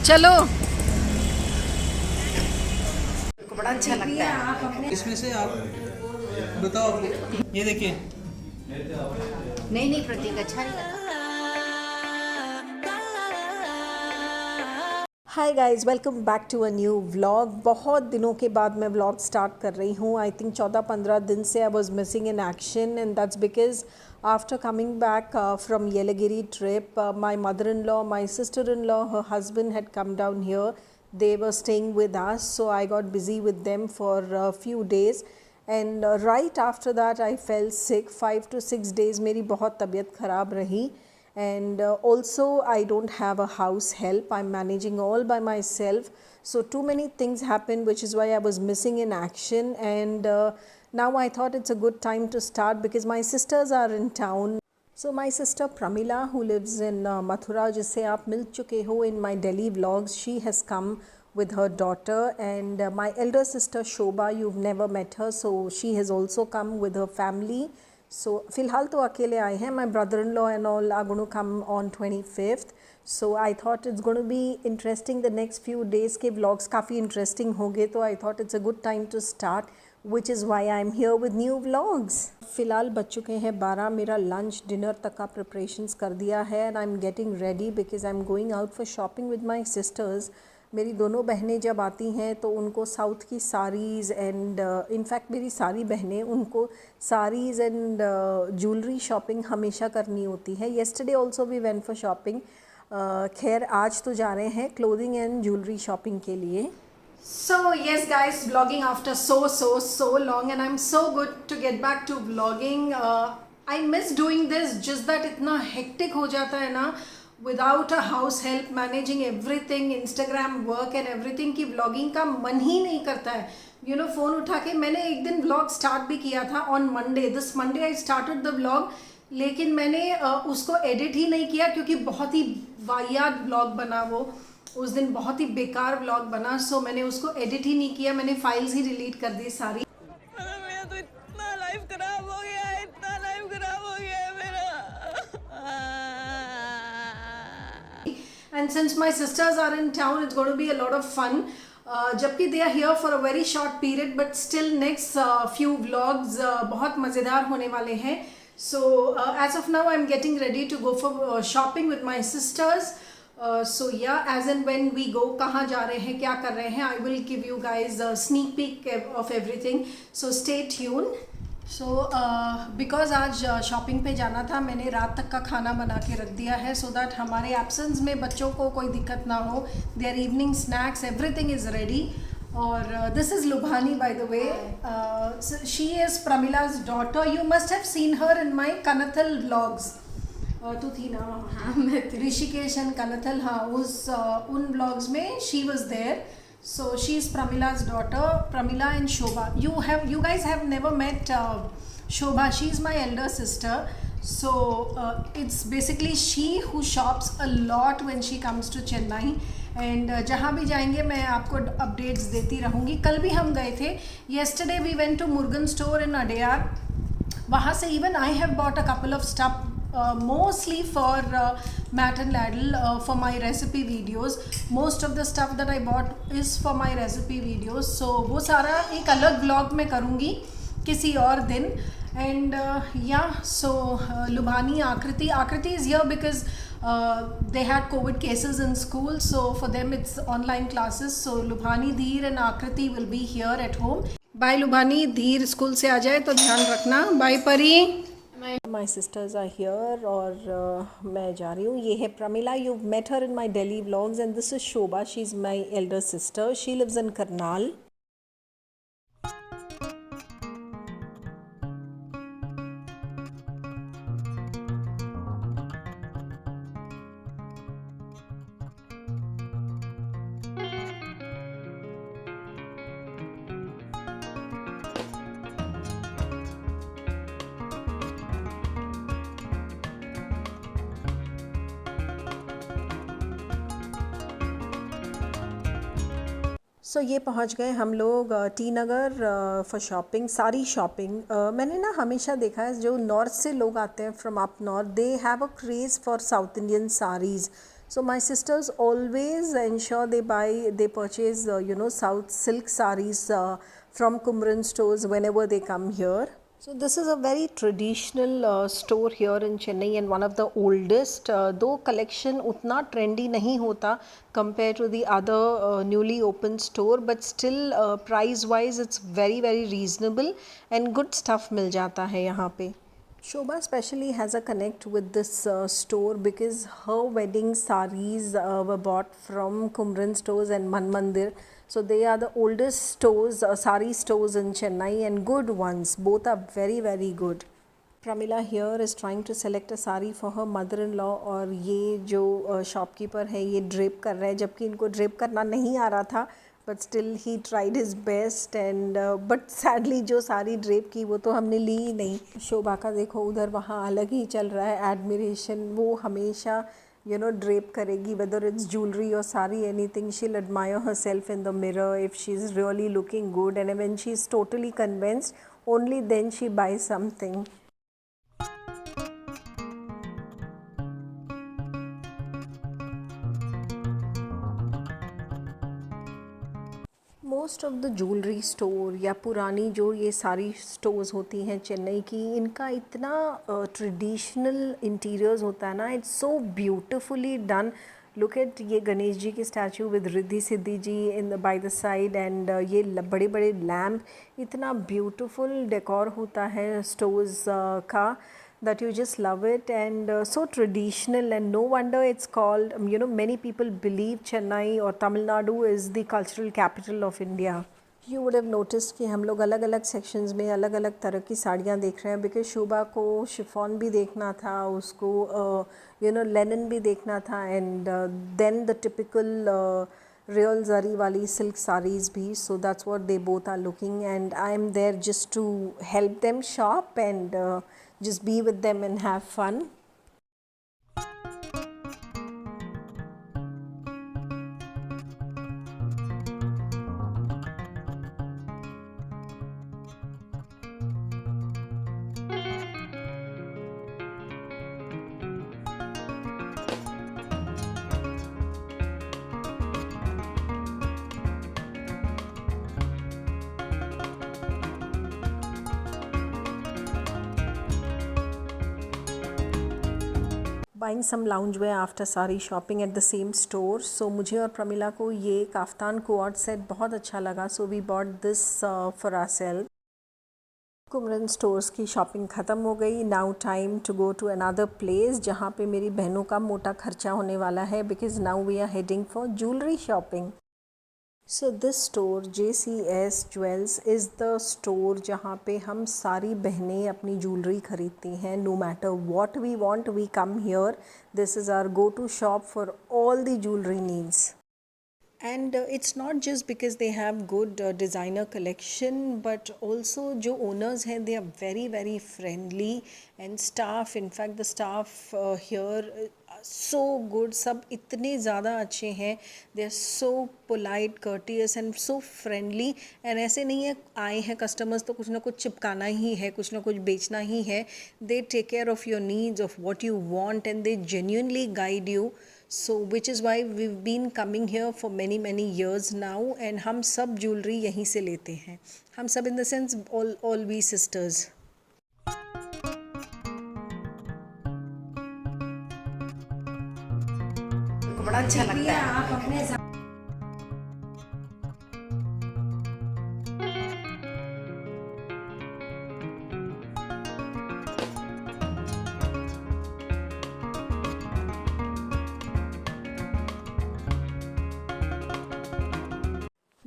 चलो। बड़ा अच्छा लगता है। इसमें से आप बताओ, ये देखिए। नहीं प्रतीक, अच्छा नहीं लगा। Hi guys, welcome back to a new vlog. बहुत दिनों के बाद मैं व्लॉग स्टार्ट कर रही हूँ। आई थिंक 14-15 दिन से I was missing in action, and that's because after coming back from Yelagiri trip, my mother in law, my sister in law, her husband had come down here. They were staying with us, so I got busy with them for a few days. And right after that I fell sick. 5 to 6 days मेरी बहुत तबीयत ख़राब रही. And also I don't have a house help. I'm managing all by myself, so too many things happened, which is why I was missing in action. And now I thought it's a good time to start because my sisters are in town. So my sister Pramila, who lives in Mathura, जिससे आप मिल चुके हो in my Delhi vlogs, she has come with her daughter. And my elder sister Shobha, you've never met her, so she has also come with her family. So फ़िलहाल तो अकेले आए हैं. My brother-in-law and all are going to come on 25th. So I thought it's going to be interesting. The next few days के vlogs काफ़ी interesting होंगे, तो I thought it's a good time to start, which is why I'm here with new vlogs. फ़िलहाल बज चुके हैं 12. मेरा lunch dinner तक का प्रिपरेशंस कर दिया है, and I'm getting ready because I'm going out for shopping with my sisters. मेरी दोनों बहनें जब आती हैं तो उनको साउथ की साड़ीज़ एंड इनफैक्ट मेरी सारी बहनें, उनको साड़ीज़ एंड ज्वेलरी शॉपिंग हमेशा करनी होती है. Yesterday also we went for shopping. खैर आज तो जा रहे हैं क्लोथिंग एंड ज्वेलरी शॉपिंग के लिए. So yes guys, vlogging after so long, and I'm so good to get back to vlogging. I miss doing this, just that इतना hectic हो जाता है ना, without a house help, managing everything, Instagram work and everything, कि vlogging का मन ही नहीं करता है. You know, फ़ोन उठा के मैंने एक दिन vlog start भी किया था on Monday. This Monday I started the vlog, लेकिन मैंने उसको edit ही नहीं किया क्योंकि बहुत ही वाहियात vlog बना वो. उस दिन बहुत ही बेकार vlog बना, so मैंने उसको edit ही नहीं किया. मैंने files ही delete कर दी सारी. मेरा तो इतना लाइफ खराब हो गया है, इतना लाइफ खराब हो गया है मेरा. And since my sisters are in town, it's going to be a lot of fun. जबकि they are here for a very short period, but still next few vlogs बहुत मज़ेदार होने वाले हैं. So as of now I'm getting ready to go for shopping with my sisters. So yeah, as and when we go, कहाँ जा रहे हैं, क्या कर रहे हैं, I will give you guys a sneak peek of everything. So stay tuned. So because आज shopping पे जाना था, मैंने रात तक का खाना बना के रख दिया है, so that हमारे एब्सेंस में बच्चों को कोई दिक्कत ना हो. Their evening snacks, everything is ready. और this is Lubhani, by the way. So she is Pramila's daughter. You must have seen her in my Kanathal vlogs. तू थी ना वहाँ? हाँ मैं थी. ऋषिकेश एंड कनथल, हाँ उन ब्लॉग्स में she was there. So she is Pramila's daughter, Pramila and Shobha. You guys have never met Shobha. She is my elder sister. So it's basically she who shops a lot when she comes to Chennai. And जहाँ भी जाएंगे मैं आपको updates देती रहूँगी. कल भी हम गए थे. Yesterday we went to Murugan store in Adyar. वहाँ से even I have bought a couple of stuff. Mostly for Matt and Ladle for my recipe videos. Most of the stuff that I bought is for my recipe videos. So वो सारा एक अलग vlog में करूँगी किसी और दिन. And yeah, so Lubhani, Akriti is here because they had COVID cases in school. So for them it's online classes. So Lubhani, Dheer and Akriti will be here at home. Bye Lubhani. Dheer school से आ जाए तो ध्यान रखना. Bye परी. My sisters are here और मैं जा रही हूँ. ये है Pramila. You've met her in my Delhi vlogs, and this is Shobha. She's my elder sister. She lives in Karnal. सो ये पहुंच गए हम लोग टी नगर फॉर शॉपिंग, सारी शॉपिंग. मैंने ना हमेशा देखा है जो नॉर्थ से लोग आते हैं from up north, they have a craze for south Indian saris. So my sisters always ensure they purchase South silk sarees from Kumran stores whenever they come here. So this is a very traditional store here in Chennai and one of the oldest. Though collection उतना trendy नहीं होता compared to the other newly opened store, but still price wise it's very very reasonable and good stuff मिल जाता है यहाँ पे. Shobha especially has a connect with this store because her wedding sarees were bought from Kumran stores and Man Mandir. So they are the oldest stores, sari stores in Chennai, and good ones. Both are very very good. Pramila here is trying to select a sari for her mother-in-law और ये जो shopkeeper है ये drape कर रहा है, जबकि इनको ड्रेप करना नहीं आ रहा था, but still he tried his best and but sadly जो सारी ड्रेप की वो तो हमने ली ही नहीं. शोभा का देखो उधर वहाँ अलग ही चल रहा है एडमिरेशन. वो हमेशा drape करेगी, whether it's jewelry or sari, anything, she'll admire herself in the mirror if she's really looking good, and when she's totally convinced, only then she buys something. Most of the jewellery store या पुरानी जो ये सारी stores होती हैं चेन्नई की, इनका इतना ट्रेडिशनल इंटीरियर्स होता है ना, it's so beautifully done. Look at ये गणेश जी की statue with Riddhi Siddhi ji in the by the side, and ये बड़े बड़े लैम्प, इतना ब्यूटिफुल डेकोर होता है स्टोर्स का that you just love it, and so traditional, and no wonder it's called, many people believe Chennai or Tamil Nadu is the cultural capital of India. You would have noticed कि हम लोग अलग अलग sections में अलग अलग तरह की साड़ियाँ देख रहे हैं, बिकॉज शोभा को शिफॉन भी देखना था, उसको लेनिन भी देखना था, and then the typical real zari wali silk sarees bhi. So that's what they both are looking, and I am there just to help them shop and just be with them and have fun. Buying some loungewear after sari shopping at the same store. So मुझे और प्रमिला को ये kaftan coat set बहुत अच्छा लगा. So we bought this for ourselves. Kumaran stores की shopping ख़त्म हो गई. Now time to go to another place जहाँ पे मेरी बहनों का मोटा खर्चा होने वाला है, because now we are heading for jewellery shopping. So this store JCS Jewels is the store जहाँ पे हम सारी बहनें अपनी ज्वेलरी ख़रीदती हैं. No matter what we want we come here. This is our go to shop for all the jewellery needs. And it's not just because they have good designer collection, but also जो owners हैं, they are very very friendly, and staff, in fact the staff here so good. सब इतने ज़्यादा अच्छे हैं. they are so polite, courteous and so friendly. and ऐसे नहीं है आए हैं customers तो कुछ ना कुछ चिपकाना ही है, कुछ ना कुछ बेचना ही है. they take care of your needs, of what you want, and they genuinely guide you. So which is why we've been coming here for many years now, and हम सब ज्वेलरी यहीं से लेते हैं. हम सब in the sense all we sisters. बड़ा अच्छा लगता है. आप अपने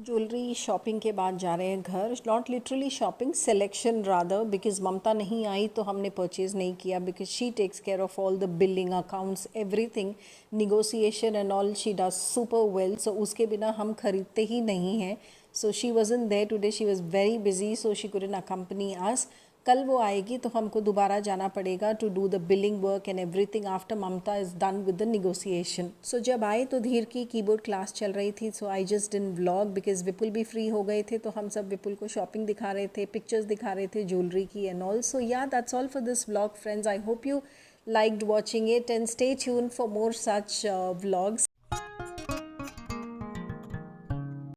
ज्वेलरी शॉपिंग के बाद जा रहे हैं घर. Not literally shopping, selection rather, because Mamata नहीं आई तो हमने परचेज़ नहीं किया, because she takes care of all the billing, accounts, everything, negotiation and all. She does super well. So उसके बिना हम खरीदते ही नहीं हैं. So she wasn't there today, she was very busy, so she couldn't accompany us. कल वो आएगी तो हमको दोबारा जाना पड़ेगा to do the billing work and everything after Mamata is done with the negotiation. So जब आए तो धीर की कीबोर्ड क्लास चल रही थी. So I just didn't vlog because Vipul भी फ्री हो गए थे, तो हम सब विपुल को शॉपिंग दिखा रहे थे, पिक्चर्स दिखा रहे थे ज्वेलरी की and all. So yeah that's all for this vlog friends. I hope you liked watching it, and stay tuned for more such vlogs.